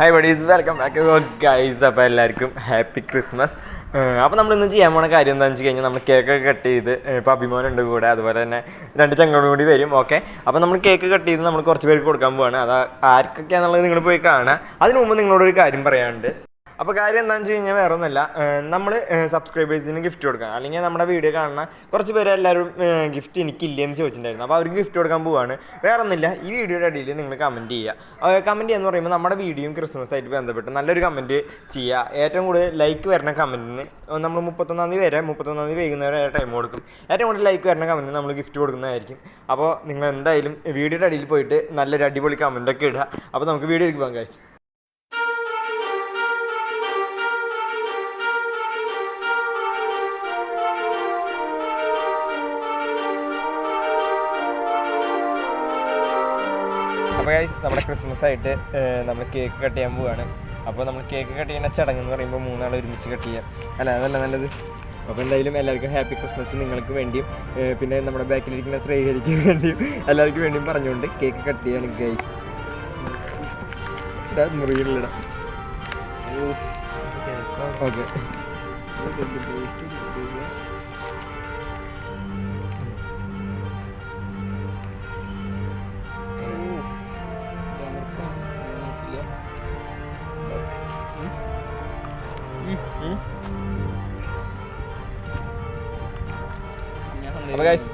High buddies, welcome back guys. അപ്പോൾ എല്ലാവർക്കും happy Christmas. അപ്പോൾ നമ്മൾ ഇന്ന് ചെയ്യാൻ പോണ കാര്യം എന്താണെന്ന് വെച്ച് കഴിഞ്ഞാൽ നമ്മൾ കേക്കൊക്കെ കട്ട് ചെയ്ത് ഇപ്പോൾ അഭിമാനുണ്ട് കൂടെ, അതുപോലെ തന്നെ 2 ചങ്ങോടും കൂടി വരും. ഓക്കെ, അപ്പോൾ നമ്മൾ കേക്ക് കട്ട് ചെയ്ത് നമ്മൾ കുറച്ച് പേർക്ക് കൊടുക്കാൻ പോവാണ്. അത് ആർക്കൊക്കെയാണെന്നുള്ളത് നിങ്ങൾ പോയി കാണുക. അതിന് മുമ്പ് നിങ്ങളോടൊരു കാര്യം പറയാനുണ്ട്. അപ്പോൾ കാര്യം എന്താണെന്ന് വെച്ച് കഴിഞ്ഞാൽ വേറെ ഒന്നുമില്ല, നമ്മൾ സബ്സ്ക്രൈബേഴ്സിന് ഗിഫ്റ്റ് കൊടുക്കാം. അല്ലെങ്കിൽ നമ്മുടെ വീഡിയോ കാണുന്ന കുറച്ച് പേര് എല്ലാവരും ഗിഫ്റ്റ് എനിക്കില്ലെന്ന് ചോദിച്ചിട്ടുണ്ടായിരുന്നു. അപ്പോൾ അവർക്ക് ഗിഫ്റ്റ് കൊടുക്കാൻ പോവുകയാണ്. വേറെ ഒന്നുമില്ല, ഈ വീഡിയോയുടെ അടിയിൽ നിങ്ങൾ കമൻറ്റ് ചെയ്യുക. കമൻറ്റ് ചെയ്യാന്ന് പറയുമ്പോൾ നമ്മുടെ വീഡിയോയും ക്രിസ്മസ് ആയിട്ട് ബന്ധപ്പെട്ട് നല്ലൊരു കമൻറ്റ് ചെയ്യുക. ഏറ്റവും കൂടുതൽ ലൈക്ക് വരുന്ന കമൻറ്റിന് നമ്മൾ 31-ാം തീയതി വരെ, 31-ാം തീയതി വൈകുന്നേരം വരെ ടൈം കൊടുക്കും. ഏറ്റവും കൂടുതൽ ലൈക്ക് വരുന്ന കമൻറ്റിന് നമ്മൾ ഗിഫ്റ്റ് കൊടുക്കുന്നതായിരിക്കും. അപ്പോൾ നിങ്ങൾ എന്തായാലും വീഡിയോയുടെ അടിയിൽ പോയിട്ട് നല്ലൊരു അടിപൊളി കമൻറ്റൊക്കെ ഇടുക. അപ്പോൾ നമുക്ക് വീഡിയോയ്ക്ക് പോകാം ഗൈസ്. അപ്പോൾ ഗൈസ്, നമ്മുടെ ക്രിസ്മസ് ആയിട്ട് നമ്മൾ കേക്ക് കട്ട് ചെയ്യാൻ പോവുകയാണ്. അപ്പോൾ നമ്മൾ കേക്ക് കട്ട് ചെയ്യുന്ന ചടങ്ങ് എന്ന് പറയുമ്പോൾ 3 ആൾ ഒരുമിച്ച് കട്ട് ചെയ്യാം. അതല്ല നല്ലത്. അപ്പോൾ എന്തായാലും എല്ലാവർക്കും ഹാപ്പി ക്രിസ്മസ്. നിങ്ങൾക്ക് വേണ്ടിയും പിന്നെ നമ്മുടെ ബാക്കിലിരിക്കുന്ന ശ്രീഹരിക്ക് വേണ്ടിയും എല്ലാവർക്കും വേണ്ടിയും പറഞ്ഞുകൊണ്ട് കേക്ക് കട്ട് ചെയ്യാണ് ഗൈസ്. മുറിയിലിടാം. ഓക്കെ, അപ്പോൾ ഗൈസ്,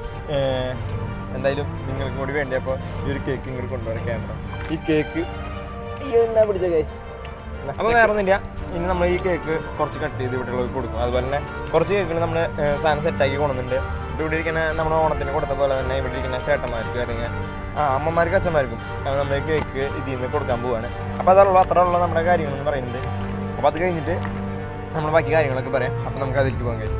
എന്തായാലും നിങ്ങൾക്ക് കൂടി വേണ്ടി അപ്പോൾ ഈ ഒരു കേക്ക് ഇങ്ങോട്ട് കൊണ്ടുവരാൻ ക്യാമറ. ഈ കേക്ക് എന്നാ പിടിച്ച ഗൈസ്. അപ്പോൾ വേറെ ഒന്നുമില്ല, ഇനി നമ്മൾ ഈ കേക്ക് കുറച്ച് കട്ട് ചെയ്ത് ഇവിടെയുള്ളവർക്ക് കൊടുക്കും. അതുപോലെ തന്നെ കുറച്ച് കേക്കുകൾ നമ്മൾ സാധനം സെറ്റാക്കി കൊണ്ടുവന്നിട്ടുണ്ട്. ഇവിടെ ഇരിക്കുന്ന നമ്മുടെ ഓണത്തിന് കൊടുത്ത പോലെ തന്നെ ഇവിടെ ഇരിക്കുന്ന ചേട്ടന്മാർക്കും അല്ലെങ്കിൽ അമ്മമാർക്കും അച്ഛന്മാർക്കും നമ്മൾ കേക്ക് ഇതിൽ നിന്ന് കൊടുക്കാൻ പോവുകയാണ്. അപ്പോൾ അത്ര ഉള്ള നമ്മുടെ കാര്യങ്ങളെന്ന് പറയുന്നത്. അപ്പോൾ അത് കഴിഞ്ഞിട്ട് നമ്മൾ ബാക്കി കാര്യങ്ങളൊക്കെ പറയാം. അപ്പോൾ നമുക്ക് അതിലേക്ക് പോകാം ഗൈസ്.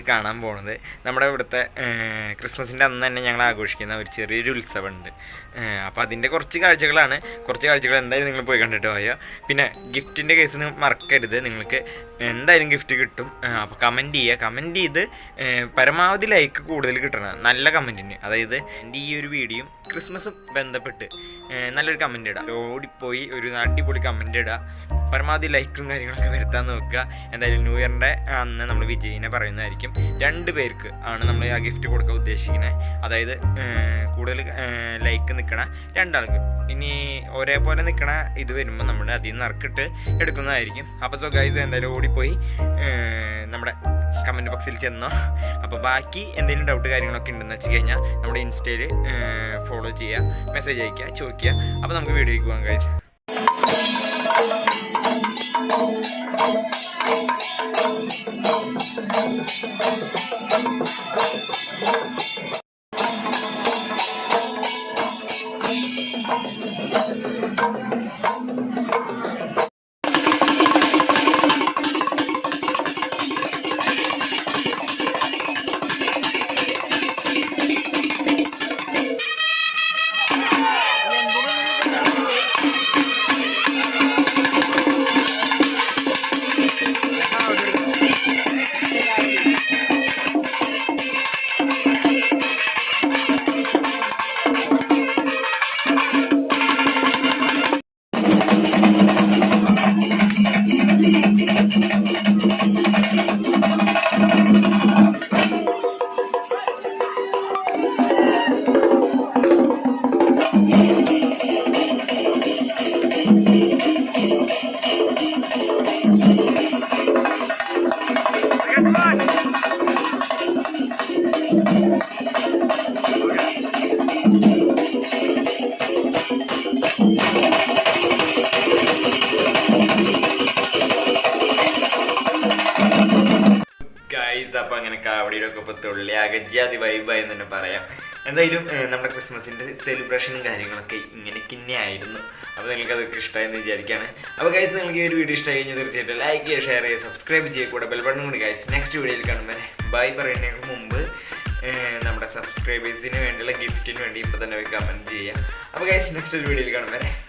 കാണാൻ പോകുന്നത് നമ്മുടെ ഇവിടുത്തെ ക്രിസ്മസിൻ്റെ അന്ന് തന്നെ ഞങ്ങൾ ആഘോഷിക്കുന്ന ഒരു ചെറിയൊരു ഉത്സവമുണ്ട്. അപ്പോൾ അതിൻ്റെ കുറച്ച് കാഴ്ചകൾ എന്തായാലും നിങ്ങൾ പോയി കണ്ടിട്ട് പോയോ. പിന്നെ ഗിഫ്റ്റിൻ്റെ കേസിന് മറക്കരുത്, നിങ്ങൾക്ക് എന്തായാലും ഗിഫ്റ്റ് കിട്ടും. അപ്പോൾ കമൻറ്റ് ചെയ്ത് പരമാവധി ലൈക്ക് കൂടുതൽ കിട്ടണം നല്ല കമൻറ്റിന്. അതായത് എൻ്റെ ഈ ഒരു വീഡിയോ ക്രിസ്മസും ബന്ധപ്പെട്ട് നല്ലൊരു കമൻറ്റ് ഇടുക. ഓടിപ്പോയി ഒരു അടിപൊളി കമൻറ്റ് ഇടുക. പരമാവധി ലൈക്കും കാര്യങ്ങളൊക്കെ വരുത്താൻ നോക്കുക. എന്തായാലും ന്യൂ ഇയറിൻ്റെ അന്ന് നമ്മൾ വിജയിനെ പറയുന്നതായിരിക്കും. 2 പേർക്ക് ആണ് നമ്മൾ ആ ഗിഫ്റ്റ് കൊടുക്കാൻ ഉദ്ദേശിക്കുന്നത്. അതായത് കൂടുതൽ ലൈക്ക് നിൽക്കണ 2 ആൾക്ക്. ഇനി ഒരേപോലെ നിൽക്കണ ഇത് വരുമ്പോൾ നമ്മൾ അതിൽ നിന്ന് നറുക്കിട്ട് എടുക്കുന്നതായിരിക്കും. അപ്പോൾ സോ ഗൈസ്, എന്തായാലും ഓടിപ്പോയി നമ്മുടെ കമൻറ്റ് ബോക്സിൽ ചെന്നോ. അപ്പോൾ ബാക്കി എന്തെങ്കിലും ഡൗട്ട് കാര്യങ്ങളൊക്കെ ഉണ്ടെന്ന് വെച്ച് കഴിഞ്ഞാൽ നമ്മുടെ ഇൻസ്റ്റയിൽ ഫോളോ ചെയ്യുക, മെസ്സേജ് അയയ്ക്കുക, ചോദിക്കുക. അപ്പോൾ നമുക്ക് വീഡിയോയ്ക്ക് പോകാം ഗൈസ്. ഗൈസ്. അപ്പോൾ അങ്ങനെ കാവടിയിലൊക്കെ ഇപ്പോൾ തുള്ളി അകജാതി വൈബായി എന്ന് തന്നെ പറയാം. എന്തായാലും നമ്മുടെ ക്രിസ്മസിൻ്റെ സെലിബ്രേഷനും കാര്യങ്ങളൊക്കെ ഇങ്ങനെയൊക്കെ തന്നെയായിരുന്നു. അപ്പോൾ നിങ്ങൾക്ക് അതൊക്കെ ഇഷ്ടമായെന്ന് വിചാരിക്കുകയാണ്. അപ്പോൾ ഗൈസ്, നിങ്ങൾക്ക് ഈ ഒരു വീഡിയോ ഇഷ്ടമായി കഴിഞ്ഞാൽ തീർച്ചയായിട്ടും ലൈക്ക് ചെയ്യുക, ഷെയർ ചെയ്യുക, സബ്സ്ക്രൈബ് ചെയ്യുക, കൂടെ ബെൽ ബട്ടൺ കൂടി ഗൈസ്. നെക്സ്റ്റ് വീഡിയോയിൽ കാണുമ്പോൾ ബൈ പറയുന്നതിന് മുമ്പ് നമ്മുടെ സബ്സ്ക്രൈബേഴ്സിന് വേണ്ടിയുള്ള ഗിഫ്റ്റിന് വേണ്ടി ഇപ്പോൾ തന്നെ കമൻറ്റ് ചെയ്യാം. അപ്പോൾ ഗൈസ്, നെക്സ്റ്റ് ഒരു വീഡിയോയിൽ കാണുമ്പോൾ